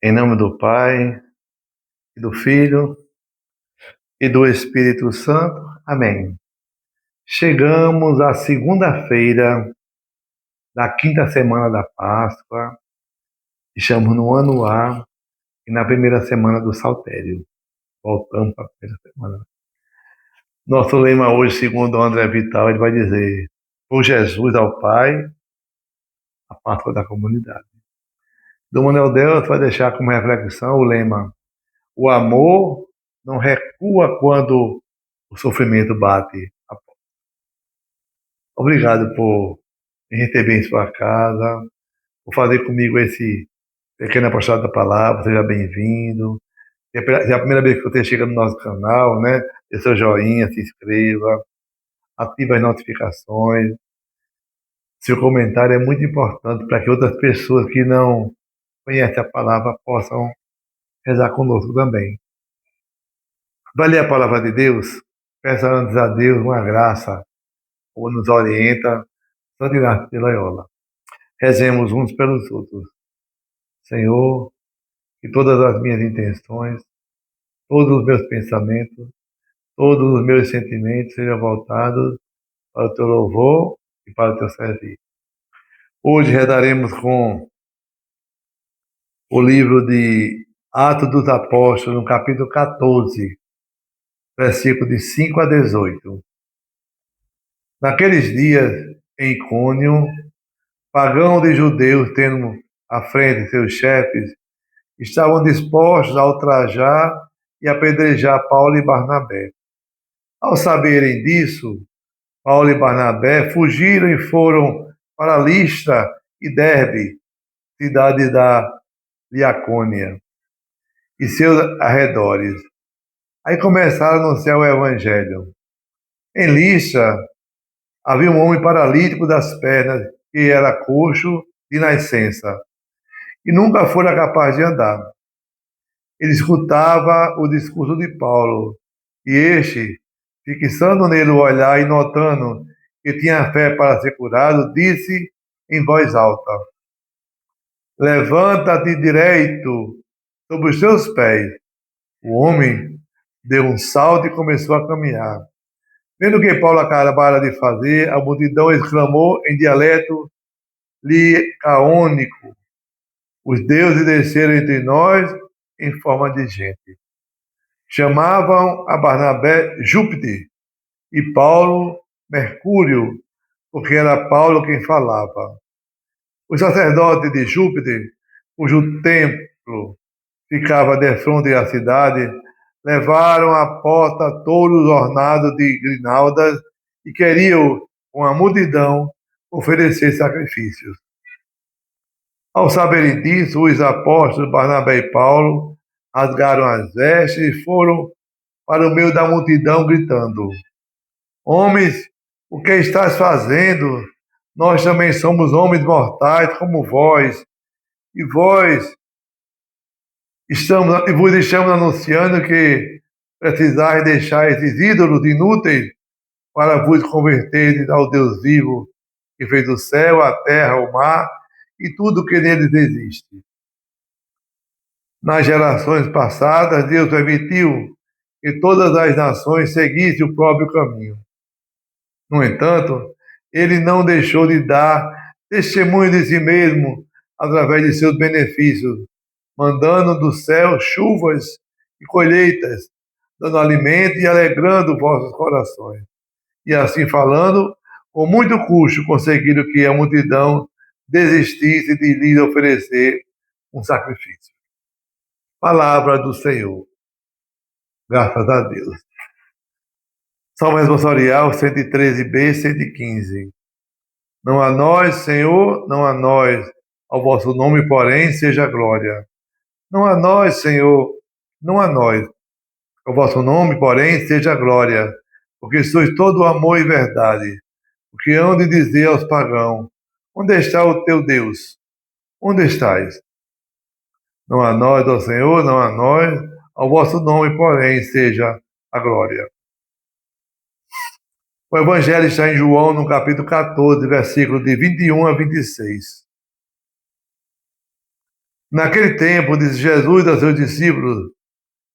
Em nome do Pai, e do Filho, e do Espírito Santo. Amém. Chegamos à segunda-feira da quinta semana da Páscoa, estamos no ano A e na primeira semana do Saltério. Voltamos para a primeira semana. Nosso lema hoje, segundo o André Vital, ele vai dizer: por Jesus ao Pai, a Páscoa da comunidade. Dom Manuel Deus vai deixar como reflexão o lema: o amor não recua quando o sofrimento bate a porta. Obrigado por me receber em sua casa, por fazer comigo esse pequeno apostolado da palavra. Seja bem-vindo. Se é a primeira vez que você chega no nosso canal, né? Dê seu joinha, se inscreva, ative as notificações. Seu comentário é muito importante para que outras pessoas que não conhecem a palavra possam rezar conosco também. Vai ler a palavra de Deus? Peça antes a Deus uma graça, ou nos orienta Santo Inácio de Loyola. Rezemos uns pelos outros. Senhor, que todas as minhas intenções, todos os meus pensamentos, todos os meus sentimentos sejam voltados para o teu louvor e para o teu serviço. Hoje rezaremos com o livro de Atos dos Apóstolos, no capítulo 14, versículo de 5 a 18. Naqueles dias, em Icônio, pagãos e judeus, tendo à frente seus chefes, estavam dispostos a ultrajar e apedrejar Paulo e Barnabé. Ao saberem disso, Paulo e Barnabé fugiram e foram para Listra e Derbe, cidade da Liacônia, e seus arredores. Aí começaram a anunciar o evangelho. Em Listra havia um homem paralítico das pernas, que era coxo de nascença, e nunca fora capaz de andar. Ele escutava o discurso de Paulo, e este, fixando nele o olhar e notando que tinha fé para ser curado, disse em voz alta: levanta-te direito sobre os teus pés. O homem deu um salto e começou a caminhar. Vendo o que Paulo acabara de fazer, a multidão exclamou em dialeto licaônico: os deuses desceram entre nós em forma de gente. Chamavam a Barnabé Júpiter e Paulo Mercúrio, porque era Paulo quem falava. Os sacerdotes de Júpiter, cujo templo ficava defronte da cidade, levaram à porta touros ornados de grinaldas e queriam, com a multidão, oferecer sacrifícios. Ao saberem disso, os apóstolos Barnabé e Paulo rasgaram as vestes e foram para o meio da multidão, gritando: homens, o que estás fazendo? Nós também somos homens mortais como vós, e vos estamos anunciando que precisais deixar esses ídolos inúteis para vos converterem ao Deus vivo, que fez o céu, a terra, o mar e tudo que neles existe. Nas gerações passadas, Deus permitiu que todas as nações seguissem o próprio caminho. No entanto, ele não deixou de dar testemunho de si mesmo através de seus benefícios, mandando do céu chuvas e colheitas, dando alimento e alegrando vossos corações. E assim falando, com muito custo conseguiram que a multidão desistisse de lhes oferecer um sacrifício. Palavra do Senhor. Graças a Deus. Salmo responsorial 113b, 115. Não a nós, Senhor, não a nós, ao vosso nome, porém, seja glória. Não a nós, Senhor, não a nós, ao vosso nome, porém, seja glória, porque sois todo amor e verdade. O que hão de dizer aos pagãos: onde está o teu Deus? Onde estás? Não a nós, ó Senhor, não a nós, ao vosso nome, porém, seja a glória. O Evangelho está em João, no capítulo 14, versículo de 21 a 26. Naquele tempo, disse Jesus aos seus discípulos: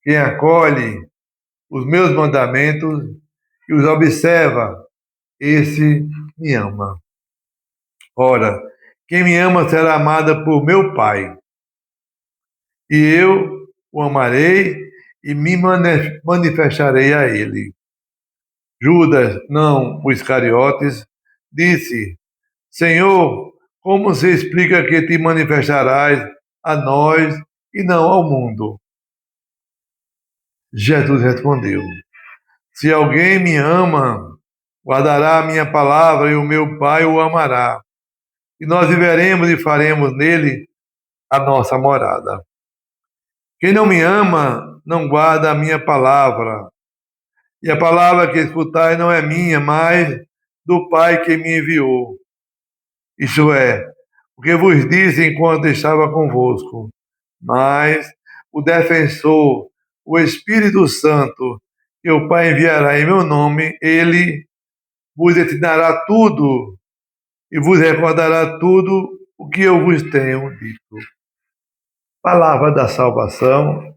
quem acolhe os meus mandamentos e os observa, esse me ama. Ora, quem me ama será amado por meu Pai, e eu o amarei e me manifestarei a ele. Judas, não o Iscariotes, disse: Senhor, como se explica que te manifestarás a nós e não ao mundo? Jesus respondeu: Se alguém me ama, guardará a minha palavra e o meu Pai o amará. E nós viveremos e faremos nele a nossa morada. Quem não me ama, não guarda a minha palavra. E a palavra que escutai não é minha, mas do Pai que me enviou. Isto é, o que vos disse enquanto estava convosco. Mas o defensor, o Espírito Santo, que o Pai enviará em meu nome, ele vos ensinará tudo e vos recordará tudo o que eu vos tenho dito. Palavra da salvação,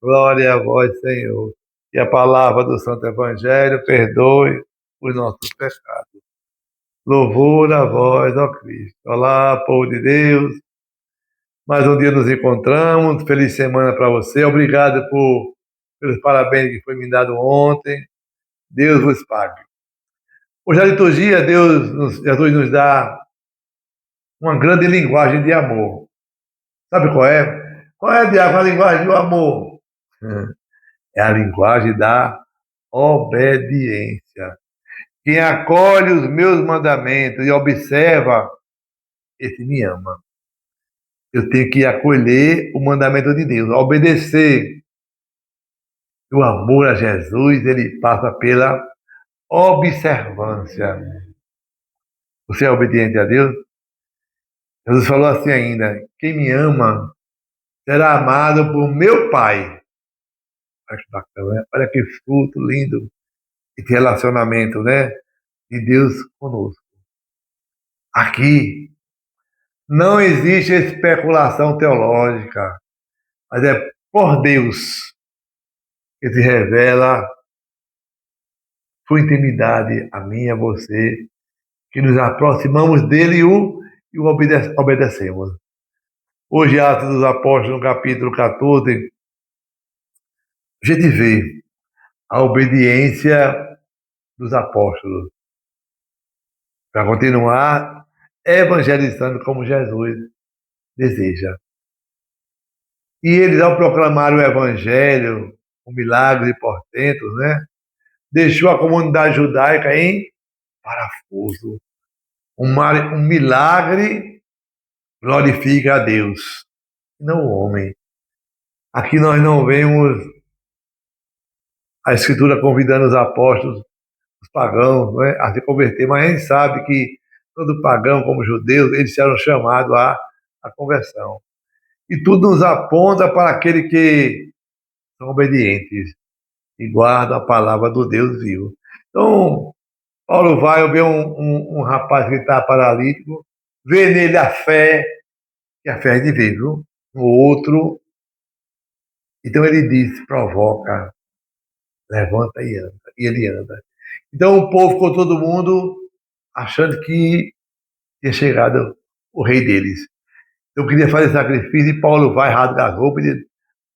glória a vós, Senhor. E a palavra do Santo Evangelho perdoe os nossos pecados. Louvor a vós, ó Cristo. Olá, povo de Deus. Mais um dia nos encontramos. Feliz semana para você. Obrigado pelos parabéns que foi me dado ontem. Deus vos pague. Hoje a liturgia, Jesus nos dá uma grande linguagem de amor. Sabe qual é? Qual é, Diago, a linguagem do amor? É a linguagem da obediência. Quem acolhe os meus mandamentos e observa, esse me ama. Eu tenho que acolher o mandamento de Deus, obedecer. O amor a Jesus, ele passa pela observância. Você é obediente a Deus? Jesus falou assim ainda: quem me ama será amado por meu Pai. Olha que bacana, né? Olha que fruto lindo esse relacionamento, né? De Deus conosco. Aqui não existe especulação teológica, mas é por Deus que se revela sua intimidade a mim e a você, que nos aproximamos dele e o obedecemos. Hoje, Atos dos Apóstolos, no capítulo 14, a gente vê a obediência dos apóstolos para continuar evangelizando como Jesus deseja. E eles, ao proclamar o evangelho, com milagres e portentos, né, deixou a comunidade judaica em parafuso. Um milagre glorifica a Deus, não o homem. Aqui nós não vemos a Escritura convidando os apóstolos, os pagãos, né, a se converter, mas a gente sabe que todo pagão, como judeus, eles serão chamados à conversão. E tudo nos aponta para aquele que são obedientes e guardam a palavra do Deus vivo. Então, Paulo vai ver um rapaz que está paralítico, vê nele a fé, que a fé é de ver, viu? No outro, então ele diz, provoca, levanta e anda. E ele anda. Então o povo ficou todo mundo achando que tinha chegado o rei deles. Eu queria fazer sacrifício e Paulo vai, rasga as roupas e diz,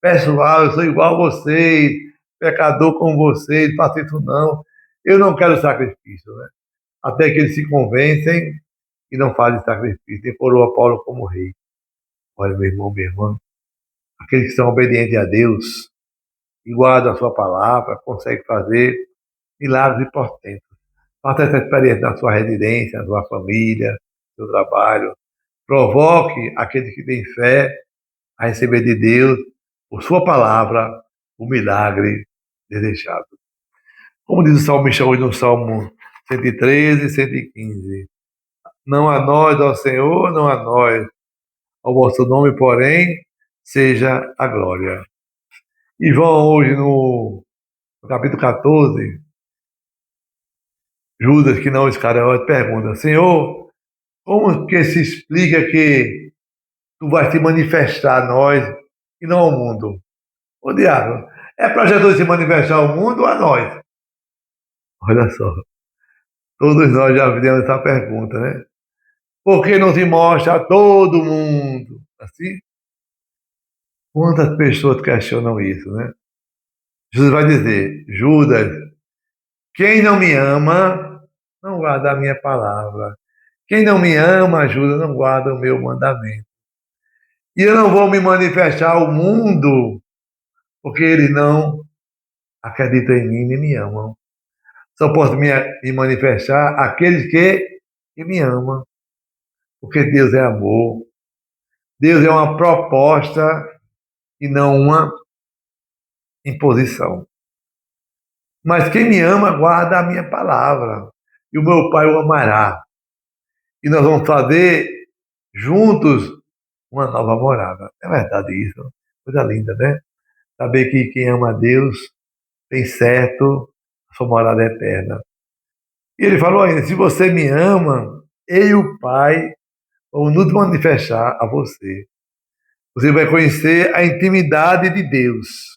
pessoal, eu sou igual a vocês, pecador como vocês, faça isso não. Eu não quero sacrifício, né? Até que eles se convencem e não fazem sacrifício. E coroa Paulo como rei. Olha, meu irmão, minha irmã, aqueles que são obedientes a Deus e guardam a sua palavra, conseguem fazer milagres e portentos. Faça essa experiência na sua residência, na sua família, no seu trabalho. Provoque aqueles que têm fé a receber de Deus, por sua palavra, o milagre desejado. Como diz o salmista hoje no Salmo 113 e 115. Não a nós, ó Senhor, não a nós. Ao vosso nome, porém, seja a glória. E João, hoje no capítulo 14, Judas, que não Iscariote, pergunta: Senhor, como que se explica que tu vais se manifestar a nós e não ao mundo. Ô diabo, é para Jesus se manifestar ao mundo ou a nós? Olha só, todos nós já fizemos essa pergunta, né? Por que não se mostra a todo mundo? Assim, quantas pessoas questionam isso, né? Jesus vai dizer, Judas, quem não me ama, não guarda a minha palavra. Quem não me ama, Judas, não guarda o meu mandamento. E eu não vou me manifestar ao mundo, porque eles não acreditam em mim nem me amam. Só posso me manifestar àqueles que me amam, porque Deus é amor. Deus é uma proposta e não uma imposição. Mas quem me ama, guarda a minha palavra, e o meu Pai o amará. E nós vamos fazer juntos uma nova morada. É verdade isso, coisa linda, né? Saber que quem ama a Deus tem certo a sua morada eterna. E ele falou ainda, se você me ama, eu e o Pai vamos nos manifestar a você. Você vai conhecer a intimidade de Deus.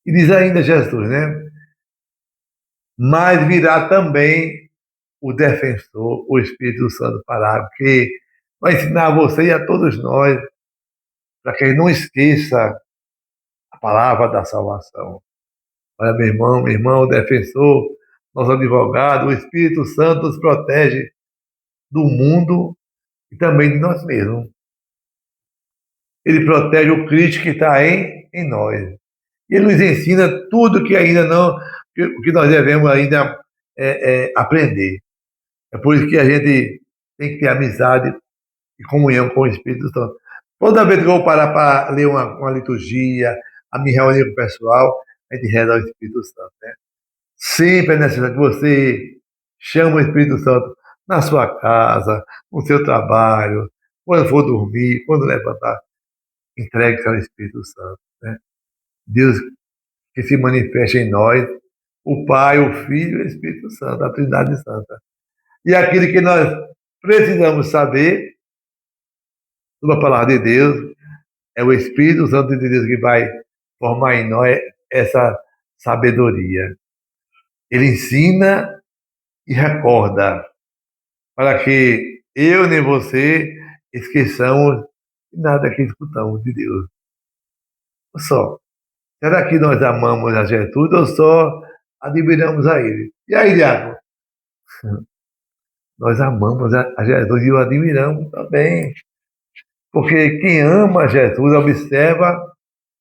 E diz ainda Jesus, né? Mas virá também o defensor, o Espírito Santo Paráclito, que vai ensinar a você e a todos nós, para que não esqueça a palavra da salvação. Olha, meu irmão, o defensor, nosso advogado, o Espírito Santo nos protege do mundo e também de nós mesmos. Ele protege o Cristo que está em nós. Ele nos ensina tudo que ainda não, que nós devemos ainda aprender. É por isso que a gente tem que ter amizade e comunhão com o Espírito Santo. Toda vez que eu vou parar para ler uma liturgia, a me reunir com o pessoal, a gente reza ao Espírito Santo, né? Sempre é necessário que você chame o Espírito Santo na sua casa, no seu trabalho, quando for dormir, quando levantar, entregue-se ao Espírito Santo, né? Deus que se manifesta em nós, o Pai, o Filho e o Espírito Santo, a Trindade Santa. E aquilo que nós precisamos saber sobre a palavra de Deus, é o Espírito Santo de Deus que vai formar em nós essa sabedoria. Ele ensina e recorda, para que eu nem você esqueçamos nada que escutamos de Deus. Só, será que nós amamos a Jesus ou só admiramos a Ele? E aí, Diago? Nós amamos a Jesus e o admiramos também. Porque quem ama Jesus observa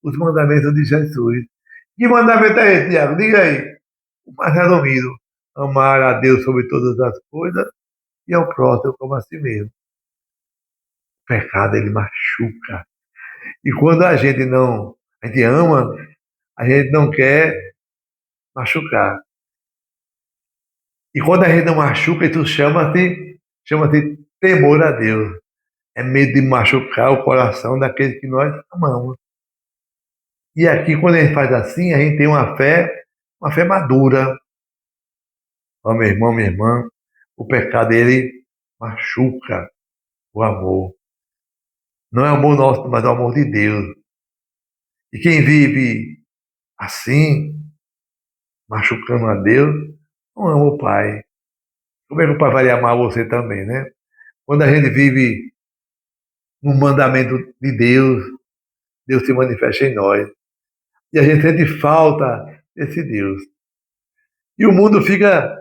os mandamentos de Jesus. Que mandamento é esse, Tiago? Diga aí. O mais resumido: amar a Deus sobre todas as coisas e ao próximo como a si mesmo. O pecado, ele machuca. E quando a gente ama, a gente não quer machucar. E quando a gente não machuca, isso chama-se temor a Deus. É medo de machucar o coração daqueles que nós amamos. E aqui, quando a gente faz assim, a gente tem uma fé madura. Ó, meu irmão, minha irmã, o pecado, ele machuca o amor. Não é o amor nosso, mas é o amor de Deus. E quem vive assim, machucando a Deus, não ama o Pai. Como é que o Pai vai amar você também, né? Quando a gente vive no mandamento de Deus, Deus se manifesta em nós. E a gente sente falta desse Deus. E o mundo fica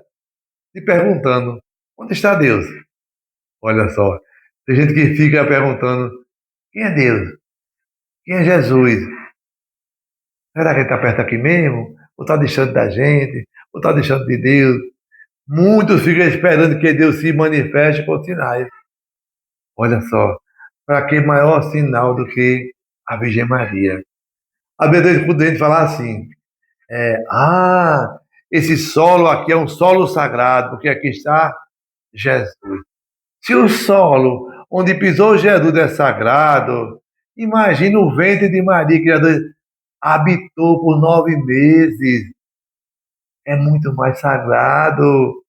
se perguntando, onde está Deus? Olha só, tem gente que fica perguntando, quem é Deus? Quem é Jesus? Será que ele está perto aqui mesmo? Ou está distante da gente? Ou está distante de Deus? Muitos ficam esperando que Deus se manifeste com sinais. Olha só, para que maior sinal do que a Virgem Maria? Às vezes quando a gente falar assim, esse solo aqui é um solo sagrado, porque aqui está Jesus. Se o solo onde pisou Jesus é sagrado, imagina o ventre de Maria, que habitou por 9 meses. É muito mais sagrado.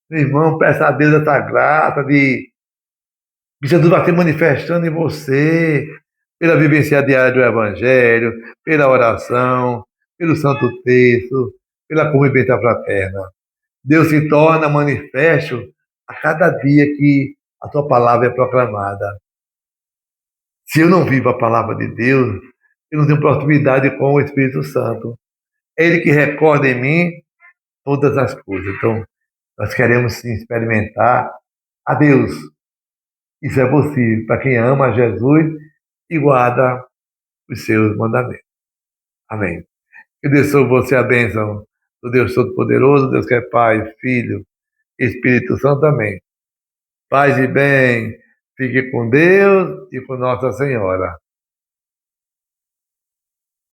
Meu irmão, peça a Deus essa graça de que Jesus vai se manifestando em você, pela vivência diária do Evangelho, pela oração, pelo Santo Texto, pela convivência fraterna. Deus se torna manifesto a cada dia que a tua palavra é proclamada. Se eu não vivo a palavra de Deus, eu não tenho proximidade com o Espírito Santo. É Ele que recorda em mim todas as coisas. Então, nós queremos sim experimentar a Deus. Isso é possível para quem ama Jesus e guarda os seus mandamentos. Amém. Que Deus sobre você a bênção do Deus Todo-Poderoso, Deus que é Pai, Filho, Espírito Santo. Amém. Paz e bem. Fique com Deus e com Nossa Senhora.